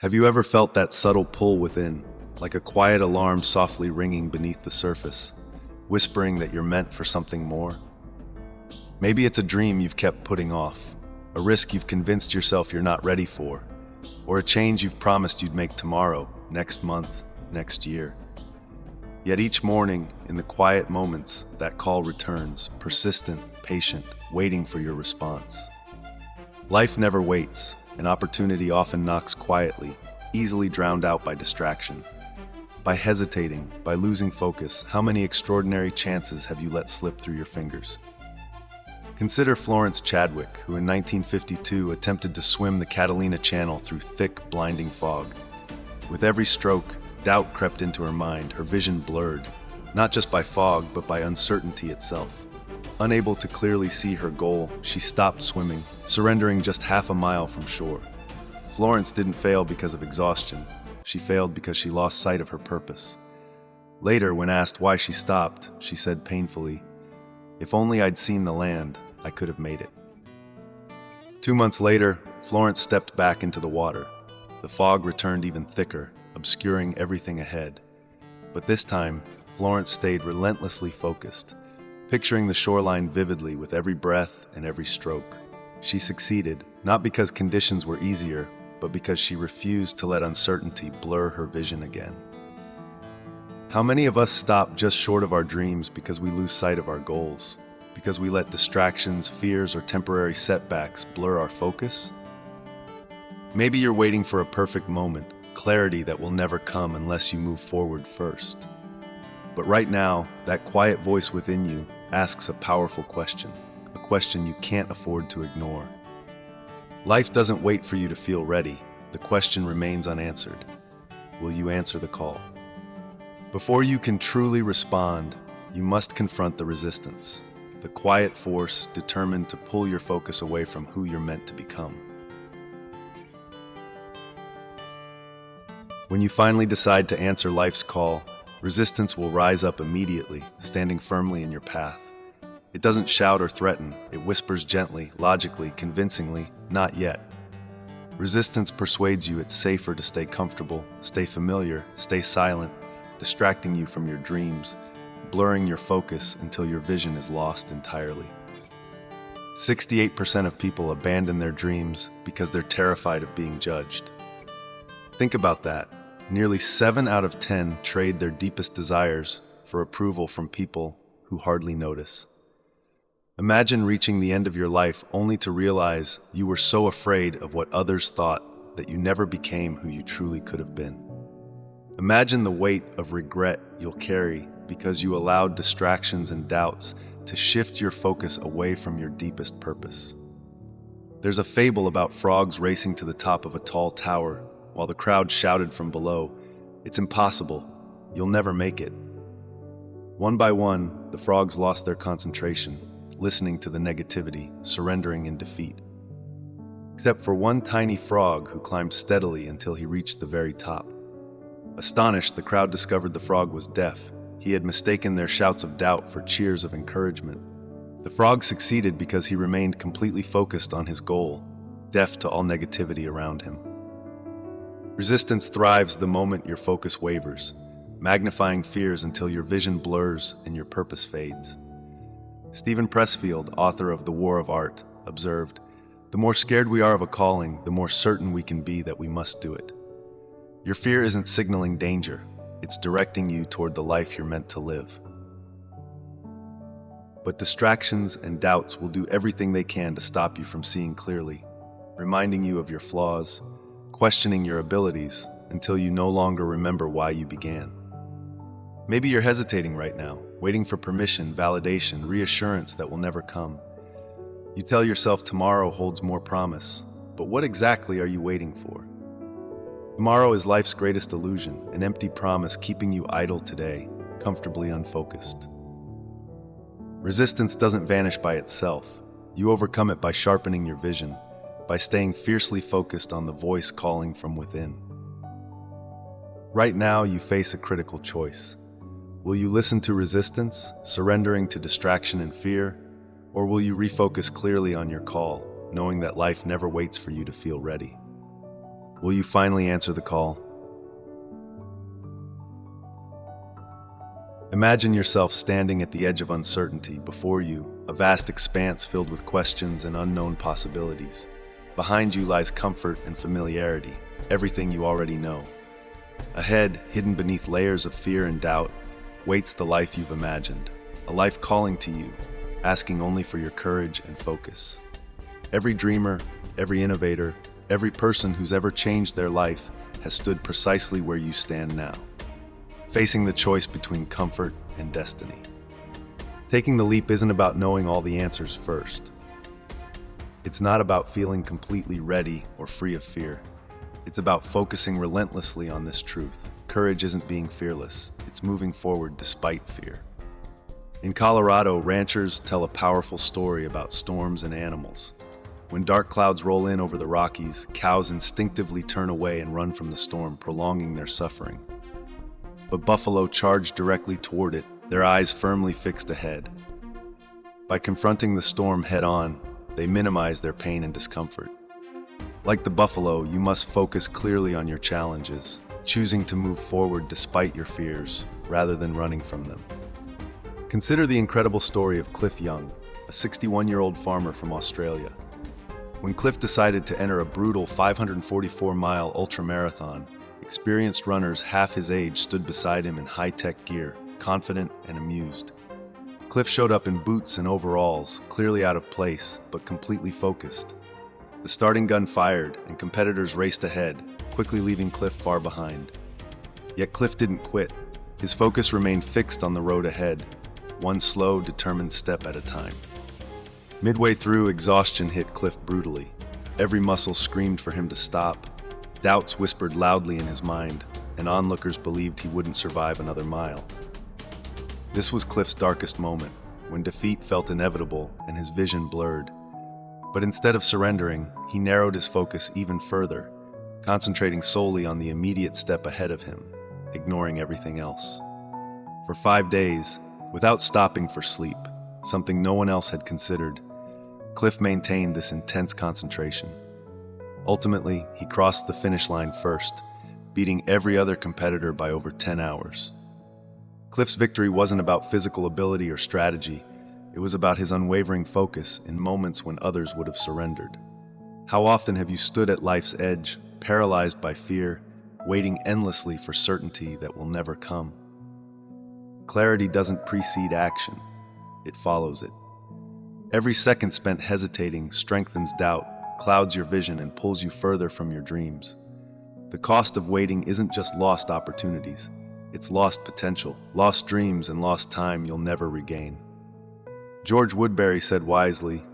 Have you ever felt that subtle pull within, like a quiet alarm softly ringing beneath the surface, whispering that you're meant for something more? Maybe it's a dream you've kept putting off, a risk you've convinced yourself you're not ready for, or a change you've promised you'd make tomorrow, next month, next year. Yet each morning, in the quiet moments, that call returns, persistent, patient, waiting for your response. Life never waits. An opportunity often knocks quietly, easily drowned out by distraction. By hesitating, by losing focus, how many extraordinary chances have you let slip through your fingers? Consider Florence Chadwick, who in 1952 attempted to swim the Catalina Channel through thick, blinding fog. With every stroke, doubt crept into her mind, her vision blurred, not just by fog, but by uncertainty itself. Unable to clearly see her goal, she stopped swimming, surrendering just half a mile from shore. Florence didn't fail because of exhaustion. She failed because she lost sight of her purpose. Later, when asked why she stopped, she said painfully, "If only I'd seen the land, I could have made it." 2 months later, Florence stepped back into the water. The fog returned even thicker, obscuring everything ahead. But this time, Florence stayed relentlessly focused, picturing the shoreline vividly with every breath and every stroke. She succeeded, not because conditions were easier, but because she refused to let uncertainty blur her vision again. How many of us stop just short of our dreams because we lose sight of our goals? Because we let distractions, fears, or temporary setbacks blur our focus? Maybe you're waiting for a perfect moment, clarity that will never come unless you move forward first. But right now, that quiet voice within you asks a powerful question, a question you can't afford to ignore. Life doesn't wait for you to feel ready. The question remains unanswered. Will you answer the call? Before you can truly respond, you must confront the resistance, the quiet force determined to pull your focus away from who you're meant to become. When you finally decide to answer life's call, resistance will rise up immediately, standing firmly in your path. It doesn't shout or threaten. It whispers gently, logically, convincingly, "Not yet." Resistance persuades you it's safer to stay comfortable, stay familiar, stay silent, distracting you from your dreams, blurring your focus until your vision is lost entirely. 68% of people abandon their dreams because they're terrified of being judged. Think about that. Nearly 7 out of 10 trade their deepest desires for approval from people who hardly notice. Imagine reaching the end of your life only to realize you were so afraid of what others thought that you never became who you truly could have been. Imagine the weight of regret you'll carry because you allowed distractions and doubts to shift your focus away from your deepest purpose. There's a fable about frogs racing to the top of a tall tower while the crowd shouted from below, "It's impossible. You'll never make it." One by one, the frogs lost their concentration, listening to the negativity, surrendering in defeat. Except for one tiny frog who climbed steadily until he reached the very top. Astonished, the crowd discovered the frog was deaf. He had mistaken their shouts of doubt for cheers of encouragement. The frog succeeded because he remained completely focused on his goal, deaf to all negativity around him. Resistance thrives the moment your focus wavers, magnifying fears until your vision blurs and your purpose fades. Stephen Pressfield, author of The War of Art, observed, "The more scared we are of a calling, the more certain we can be that we must do it." Your fear isn't signaling danger, it's directing you toward the life you're meant to live. But distractions and doubts will do everything they can to stop you from seeing clearly, reminding you of your flaws, questioning your abilities until you no longer remember why you began. Maybe you're hesitating right now, waiting for permission, validation, reassurance that will never come. You tell yourself tomorrow holds more promise, but what exactly are you waiting for? Tomorrow is life's greatest illusion, an empty promise keeping you idle today, comfortably unfocused. Resistance doesn't vanish by itself. You overcome it by sharpening your vision, by staying fiercely focused on the voice calling from within. Right now, you face a critical choice. Will you listen to resistance, surrendering to distraction and fear, or will you refocus clearly on your call, knowing that life never waits for you to feel ready? Will you finally answer the call? Imagine yourself standing at the edge of uncertainty. Before you, a vast expanse filled with questions and unknown possibilities. Behind you lies comfort and familiarity, everything you already know. Ahead, hidden beneath layers of fear and doubt, waits the life you've imagined, a life calling to you, asking only for your courage and focus. Every dreamer, every innovator, every person who's ever changed their life has stood precisely where you stand now, facing the choice between comfort and destiny. Taking the leap isn't about knowing all the answers first. It's not about feeling completely ready or free of fear. It's about focusing relentlessly on this truth. Courage isn't being fearless, it's moving forward despite fear. In Colorado, ranchers tell a powerful story about storms and animals. When dark clouds roll in over the Rockies, cows instinctively turn away and run from the storm, prolonging their suffering. But buffalo charge directly toward it, their eyes firmly fixed ahead. By confronting the storm head-on, they minimize their pain and discomfort. Like the buffalo, you must focus clearly on your challenges, choosing to move forward despite your fears, rather than running from them. Consider the incredible story of Cliff Young, a 61-year-old farmer from Australia. When Cliff decided to enter a brutal 544-mile ultramarathon, experienced runners half his age stood beside him in high-tech gear, confident and amused. Cliff showed up in boots and overalls, clearly out of place, but completely focused. The starting gun fired, and competitors raced ahead, quickly leaving Cliff far behind. Yet Cliff didn't quit. His focus remained fixed on the road ahead, one slow, determined step at a time. Midway through, exhaustion hit Cliff brutally. Every muscle screamed for him to stop. Doubts whispered loudly in his mind, and onlookers believed he wouldn't survive another mile. This was Cliff's darkest moment, when defeat felt inevitable and his vision blurred. But instead of surrendering, he narrowed his focus even further, concentrating solely on the immediate step ahead of him, ignoring everything else. For 5 days, without stopping for sleep, something no one else had considered, Cliff maintained this intense concentration. Ultimately, he crossed the finish line first, beating every other competitor by over 10 hours. Cliff's victory wasn't about physical ability or strategy. It was about his unwavering focus in moments when others would have surrendered. How often have you stood at life's edge, paralyzed by fear, waiting endlessly for certainty that will never come? Clarity doesn't precede action, it follows it. Every second spent hesitating strengthens doubt, clouds your vision, and pulls you further from your dreams. The cost of waiting isn't just lost opportunities, it's lost potential, lost dreams, and lost time you'll never regain. George Woodbury said wisely,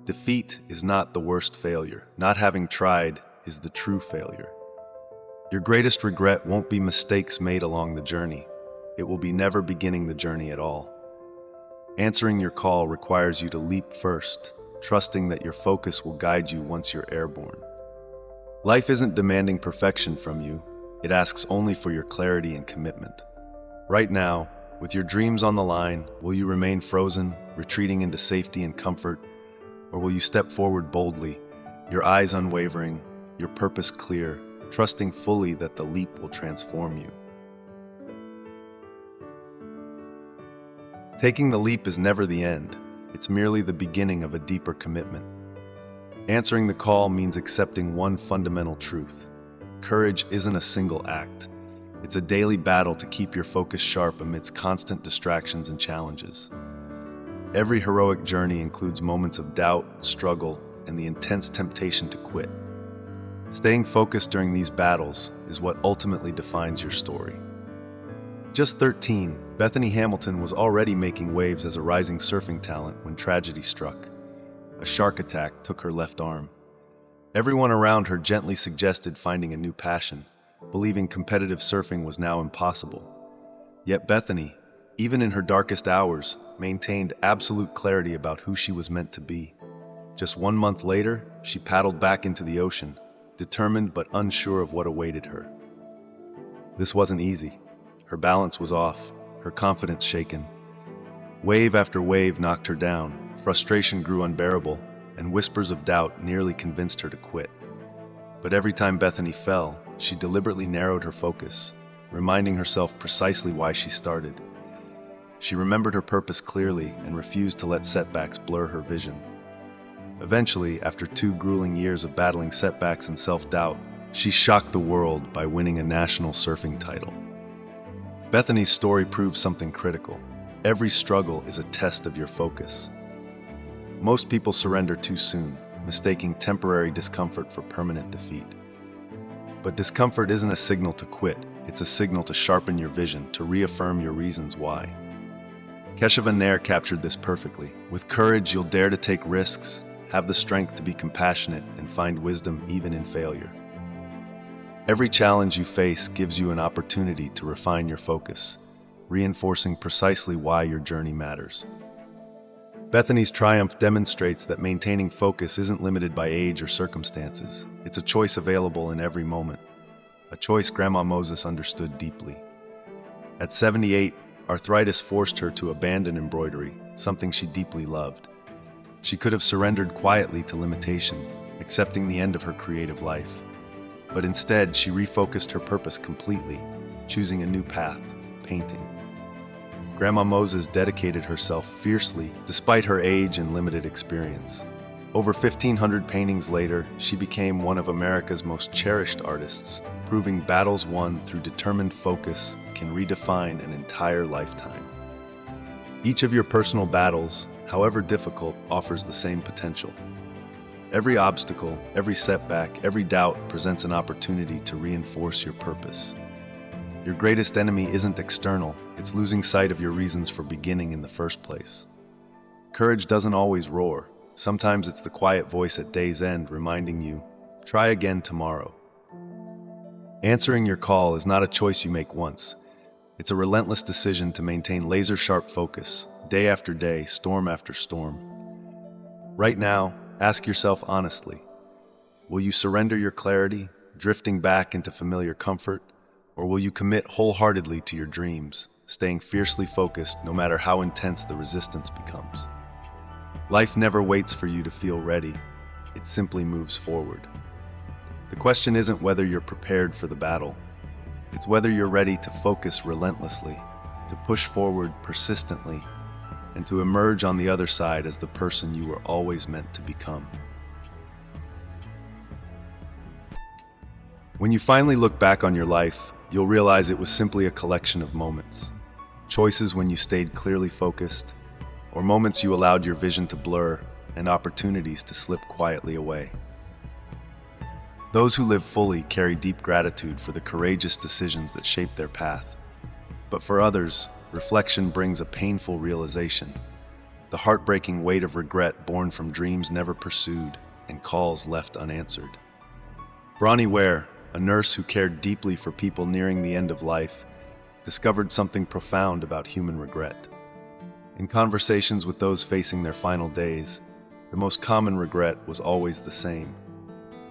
"Defeat is not the worst failure. Not having tried is the true failure." Your greatest regret won't be mistakes made along the journey. It will be never beginning the journey at all. Answering your call requires you to leap first, trusting that your focus will guide you once you're airborne. Life isn't demanding perfection from you. It asks only for your clarity and commitment. Right now, with your dreams on the line, will you remain frozen, retreating into safety and comfort, or will you step forward boldly, your eyes unwavering, your purpose clear, trusting fully that the leap will transform you? Taking the leap is never the end. It's merely the beginning of a deeper commitment. Answering the call means accepting one fundamental truth. Courage isn't a single act. It's a daily battle to keep your focus sharp amidst constant distractions and challenges. Every heroic journey includes moments of doubt, struggle, and the intense temptation to quit. Staying focused during these battles is what ultimately defines your story. Just 13, Bethany Hamilton was already making waves as a rising surfing talent when tragedy struck. A shark attack took her left arm. Everyone around her gently suggested finding a new passion, believing competitive surfing was now impossible. Yet Bethany, even in her darkest hours, maintained absolute clarity about who she was meant to be. Just 1 month later, she paddled back into the ocean, determined but unsure of what awaited her. This wasn't easy. Her balance was off, her confidence shaken. Wave after wave knocked her down, frustration grew unbearable, and whispers of doubt nearly convinced her to quit. But every time Bethany fell, she deliberately narrowed her focus, reminding herself precisely why she started. She remembered her purpose clearly and refused to let setbacks blur her vision. Eventually, after 2 grueling years of battling setbacks and self-doubt, she shocked the world by winning a national surfing title. Bethany's story proves something critical. Every struggle is a test of your focus. Most people surrender too soon, mistaking temporary discomfort for permanent defeat. But discomfort isn't a signal to quit, it's a signal to sharpen your vision, to reaffirm your reasons why. Keshav Nair captured this perfectly. With courage, you'll dare to take risks, have the strength to be compassionate, and find wisdom even in failure. Every challenge you face gives you an opportunity to refine your focus, reinforcing precisely why your journey matters. Bethany's triumph demonstrates that maintaining focus isn't limited by age or circumstances. It's a choice available in every moment, a choice Grandma Moses understood deeply. At 78, arthritis forced her to abandon embroidery, something she deeply loved. She could have surrendered quietly to limitation, accepting the end of her creative life. But instead, she refocused her purpose completely, choosing a new path, painting. Grandma Moses dedicated herself fiercely, despite her age and limited experience. Over 1,500 paintings later, she became one of America's most cherished artists, proving battles won through determined focus can redefine an entire lifetime. Each of your personal battles, however difficult, offers the same potential. Every obstacle, every setback, every doubt presents an opportunity to reinforce your purpose. Your greatest enemy isn't external, it's losing sight of your reasons for beginning in the first place. Courage doesn't always roar. Sometimes it's the quiet voice at day's end reminding you, try again tomorrow. Answering your call is not a choice you make once. It's a relentless decision to maintain laser-sharp focus, day after day, storm after storm. Right now, ask yourself honestly, will you surrender your clarity, drifting back into familiar comfort, or will you commit wholeheartedly to your dreams, staying fiercely focused no matter how intense the resistance becomes? Life never waits for you to feel ready, it simply moves forward. The question isn't whether you're prepared for the battle, it's whether you're ready to focus relentlessly, to push forward persistently, and to emerge on the other side as the person you were always meant to become. When you finally look back on your life, you'll realize it was simply a collection of moments. Choices when you stayed clearly focused, or moments you allowed your vision to blur and opportunities to slip quietly away. Those who live fully carry deep gratitude for the courageous decisions that shaped their path. But for others, reflection brings a painful realization, the heartbreaking weight of regret born from dreams never pursued and calls left unanswered. Bronnie Ware, a nurse who cared deeply for people nearing the end of life, discovered something profound about human regret. In conversations with those facing their final days, the most common regret was always the same.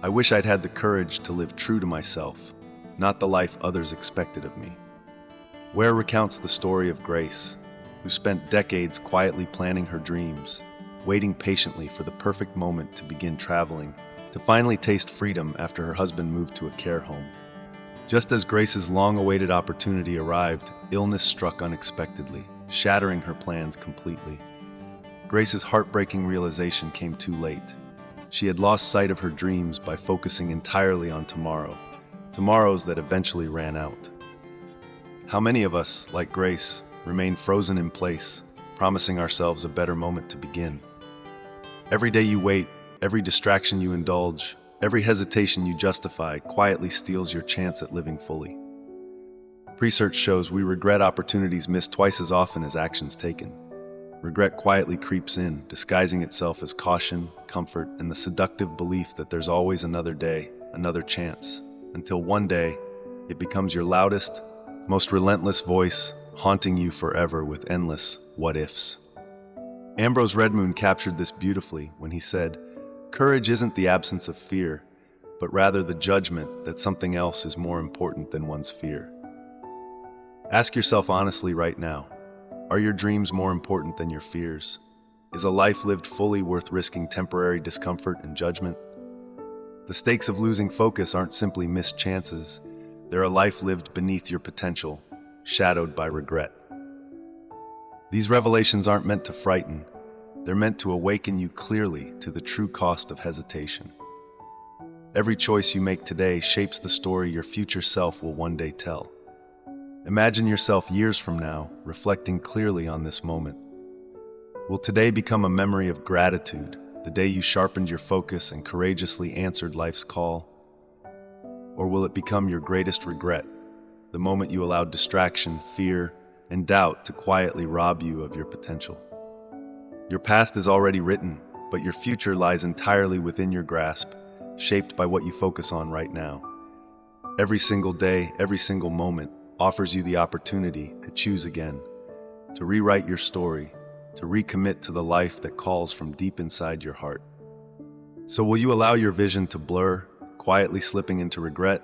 I wish I'd had the courage to live true to myself, not the life others expected of me. Ware recounts the story of Grace, who spent decades quietly planning her dreams, waiting patiently for the perfect moment to begin traveling, to finally taste freedom after her husband moved to a care home. Just as Grace's long-awaited opportunity arrived, illness struck unexpectedly, shattering her plans completely. Grace's heartbreaking realization came too late. She had lost sight of her dreams by focusing entirely on tomorrows that eventually ran out. How many of us, like Grace, remain frozen in place, promising ourselves a better moment to begin? Every day you wait, every distraction you indulge, every hesitation you justify quietly steals your chance at living fully. Research shows we regret opportunities missed twice as often as actions taken. Regret quietly creeps in, disguising itself as caution, comfort, and the seductive belief that there's always another day, another chance, until one day, it becomes your loudest, most relentless voice, haunting you forever with endless what-ifs. Ambrose Redmoon captured this beautifully when he said, "Courage isn't the absence of fear, but rather the judgment that something else is more important than one's fear." Ask yourself honestly right now, are your dreams more important than your fears? Is a life lived fully worth risking temporary discomfort and judgment? The stakes of losing focus aren't simply missed chances. They're a life lived beneath your potential, shadowed by regret. These revelations aren't meant to frighten. They're meant to awaken you clearly to the true cost of hesitation. Every choice you make today shapes the story your future self will one day tell. Imagine yourself years from now, reflecting clearly on this moment. Will today become a memory of gratitude, the day you sharpened your focus and courageously answered life's call? Or will it become your greatest regret, the moment you allowed distraction, fear, and doubt to quietly rob you of your potential? Your past is already written, but your future lies entirely within your grasp, shaped by what you focus on right now. Every single day, every single moment offers you the opportunity to choose again, to rewrite your story, to recommit to the life that calls from deep inside your heart. So will you allow your vision to blur, quietly slipping into regret,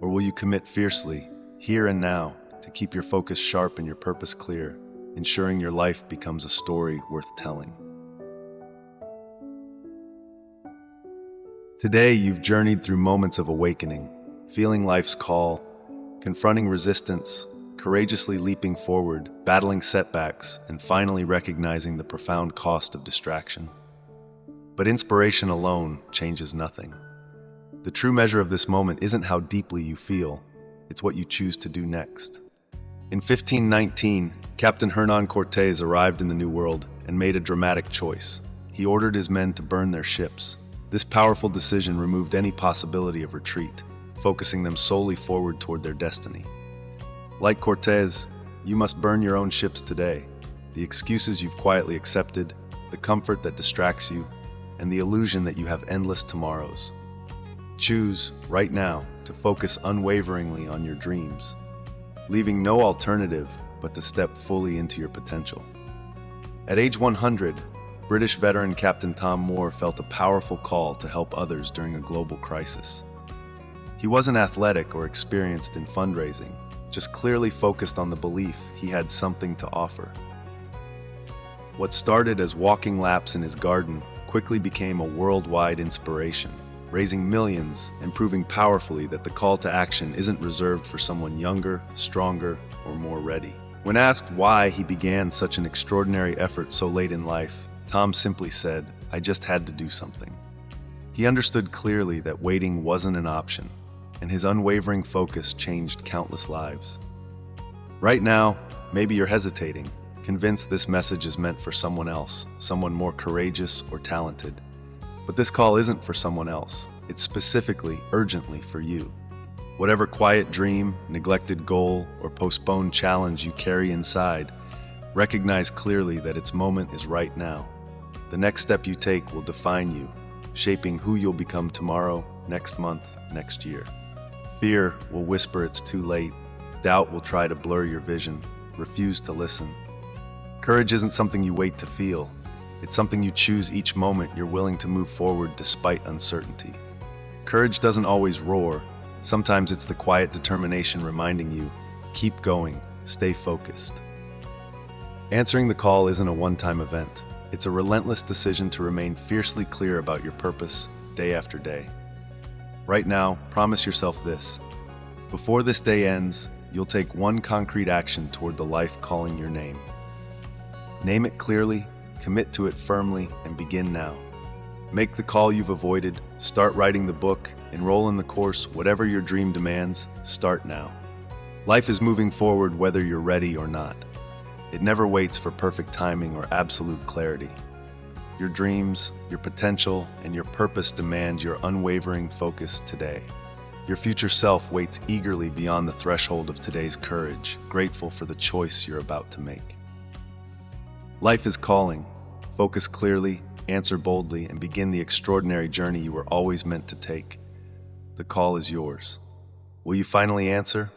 or will you commit fiercely, here and now, to keep your focus sharp and your purpose clear, ensuring your life becomes a story worth telling? Today, you've journeyed through moments of awakening, feeling life's call, confronting resistance, courageously leaping forward, battling setbacks, and finally recognizing the profound cost of distraction. But inspiration alone changes nothing. The true measure of this moment isn't how deeply you feel, it's what you choose to do next. In 1519, Captain Hernan Cortés arrived in the New World and made a dramatic choice. He ordered his men to burn their ships. This powerful decision removed any possibility of retreat, focusing them solely forward toward their destiny. Like Cortés, you must burn your own ships today. The excuses you've quietly accepted, the comfort that distracts you, and the illusion that you have endless tomorrows. Choose, right now, to focus unwaveringly on your dreams, leaving no alternative but to step fully into your potential. At age 100, British veteran Captain Tom Moore felt a powerful call to help others during a global crisis. He wasn't athletic or experienced in fundraising, just clearly focused on the belief he had something to offer. What started as walking laps in his garden quickly became a worldwide inspiration, raising millions and proving powerfully that the call to action isn't reserved for someone younger, stronger, or more ready. When asked why he began such an extraordinary effort so late in life, Tom simply said, "I just had to do something." He understood clearly that waiting wasn't an option, and his unwavering focus changed countless lives. Right now, maybe you're hesitating, convinced this message is meant for someone else, someone more courageous or talented. But this call isn't for someone else. It's specifically, urgently for you. Whatever quiet dream, neglected goal, or postponed challenge you carry inside, recognize clearly that its moment is right now. The next step you take will define you, shaping who you'll become tomorrow, next month, next year. Fear will whisper it's too late. Doubt will try to blur your vision. Refuse to listen. Courage isn't something you wait to feel. It's something you choose each moment you're willing to move forward despite uncertainty. Courage doesn't always roar. Sometimes it's the quiet determination reminding you, keep going, stay focused. Answering the call isn't a one-time event. It's a relentless decision to remain fiercely clear about your purpose day after day. Right now, promise yourself this. Before this day ends, you'll take one concrete action toward the life calling your name. Name it clearly, commit to it firmly, and begin now. Make the call you've avoided, start writing the book, enroll in the course, whatever your dream demands, start now. Life is moving forward whether you're ready or not. It never waits for perfect timing or absolute clarity. Your dreams, your potential, and your purpose demand your unwavering focus today. Your future self waits eagerly beyond the threshold of today's courage, grateful for the choice you're about to make. Life is calling. Focus clearly, answer boldly, and begin the extraordinary journey you were always meant to take. The call is yours. Will you finally answer?